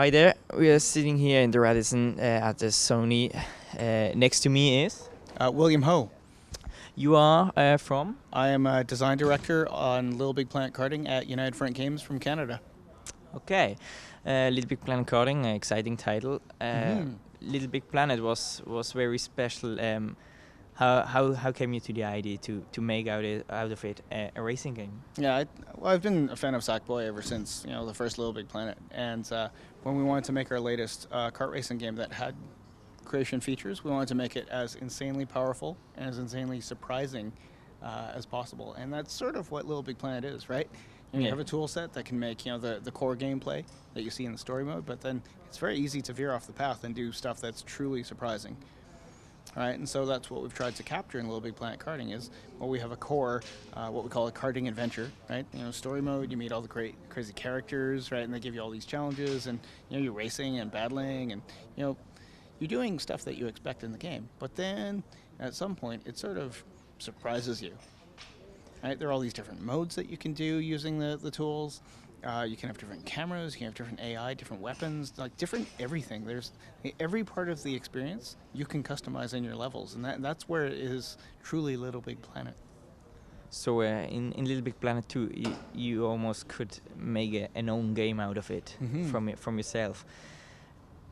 Hi there, we are sitting here in the Radisson at the Sony. Next to me is... William Ho. You are from? I am a design director on Little Big Planet Karting at United Front Games from Canada. Okay, Little Big Planet Karting, exciting title. Little Big Planet was very special. How came you to the idea to make out of it a racing game? Yeah, I've been a fan of Sackboy ever since the first Little Big Planet, and when we wanted to make our latest kart racing game that had creation features, we wanted to make it as insanely powerful and as insanely surprising as possible, and that's sort of what Little Big Planet is, right? You have a tool set that can make the core gameplay that you see in the story mode, but then it's very easy to veer off the path and do stuff that's truly surprising. Right, and so that's what we've tried to capture in Little Big Planet Karting is, well, we have a core, what we call a karting adventure, right? Story mode, you meet all the great, crazy characters, right? And they give you all these challenges, and you're racing and battling, and you're doing stuff that you expect in the game. But then, at some point, it sort of surprises you, right? There are all these different modes that you can do using the tools. You can have different cameras, you can have different AI, different weapons, like different everything. There's every part of the experience you can customize in your levels, and that's where it is truly Little Big Planet. So in Little Big Planet 2, you almost could make an own game out of it from yourself.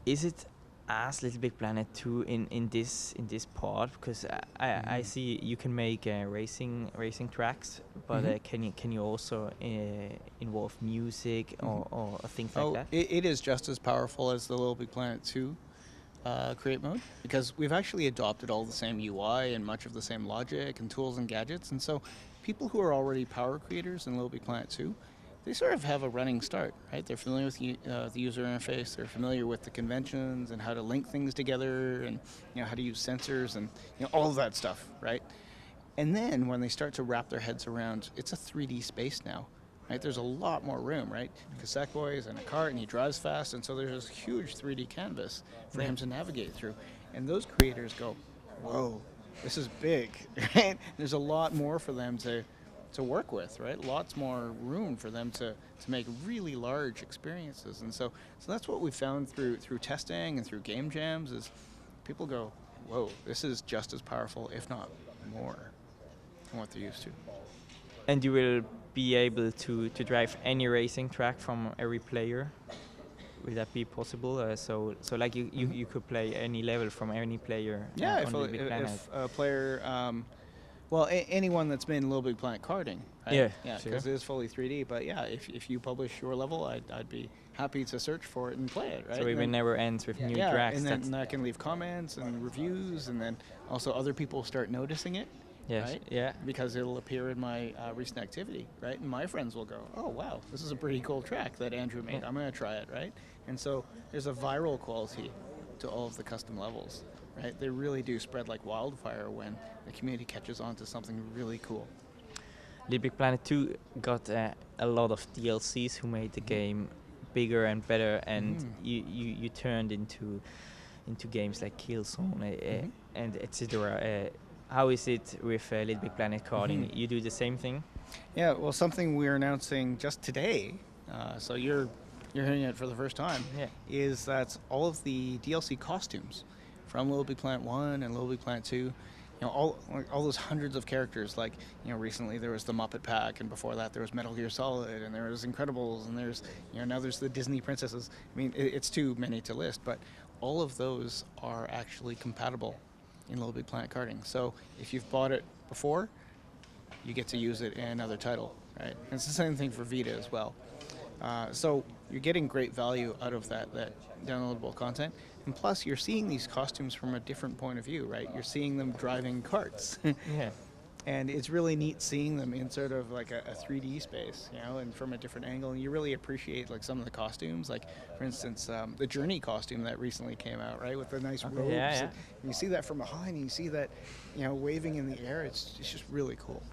Is it as Little Big Planet 2 in this part? Because I see you can make racing tracks, but can you also involve music or things like that? It is just as powerful as the Little Big Planet 2 create mode, because we've actually adopted all the same UI and much of the same logic and tools and gadgets, and so people who are already power creators in Little Big Planet 2, they sort of have a running start, right? They're familiar with the user interface, they're familiar with the conventions and how to link things together, and how to use sensors and all of that stuff, right? And then when they start to wrap their heads around, it's a 3D space now, right? There's a lot more room, right? Because Sackboy is in a cart and he drives fast, and so there's this huge 3D canvas for him to navigate through. And those creators go, whoa, this is big, right? There's a lot more for them to work with, right? Lots more room for them to make really large experiences. And so that's what we found through testing and through game jams is people go, whoa, this is just as powerful, if not more, than what they're used to. And you will be able to drive any racing track from every player? Will that be possible? So like you could play any level from any player? Yeah, on Little Big Planet. if a player... well, anyone that's been Little Big Planet Karting, right? Yeah, because it is fully 3D. But yeah, if you publish your level, I'd be happy to search for it and play it, right? So it never ends with new tracks. And then I can leave comments and reviews, and then also other people start noticing it. Yes. Right? Yeah. Because it'll appear in my recent activity, right? And my friends will go, oh wow, this is a pretty cool track that Andrew made. I'm gonna try it, right? And so there's a viral quality to all of the custom levels. Right, they really do spread like wildfire when the community catches on to something really cool. Little Big Planet 2 got a lot of DLCs who made the game bigger and better, and you turned into games like Killzone and etc. How is it with Little Big Planet Karting? You do the same thing? Yeah, well, something we're announcing just today, so you're hearing it for the first time, is that all of the DLC costumes from Little Big Planet 1 and Little Big Planet 2, all those hundreds of characters, like, recently there was the Muppet Pack, and before that there was Metal Gear Solid, and there was Incredibles, and there's, now there's the Disney princesses. I mean, it's too many to list, but all of those are actually compatible in Little Big Planet Karting. So if you've bought it before, you get to use it in another title, right? And it's the same thing for Vita as well. So you're getting great value out of that downloadable content. And plus, you're seeing these costumes from a different point of view, right? You're seeing them driving carts. Yeah. And it's really neat seeing them in sort of like a 3D space, and from a different angle. And you really appreciate like some of the costumes, like for instance, the Journey costume that recently came out, right, with the nice robes. Yeah. And you see that from behind, and you see that, waving in the air. It's just really cool.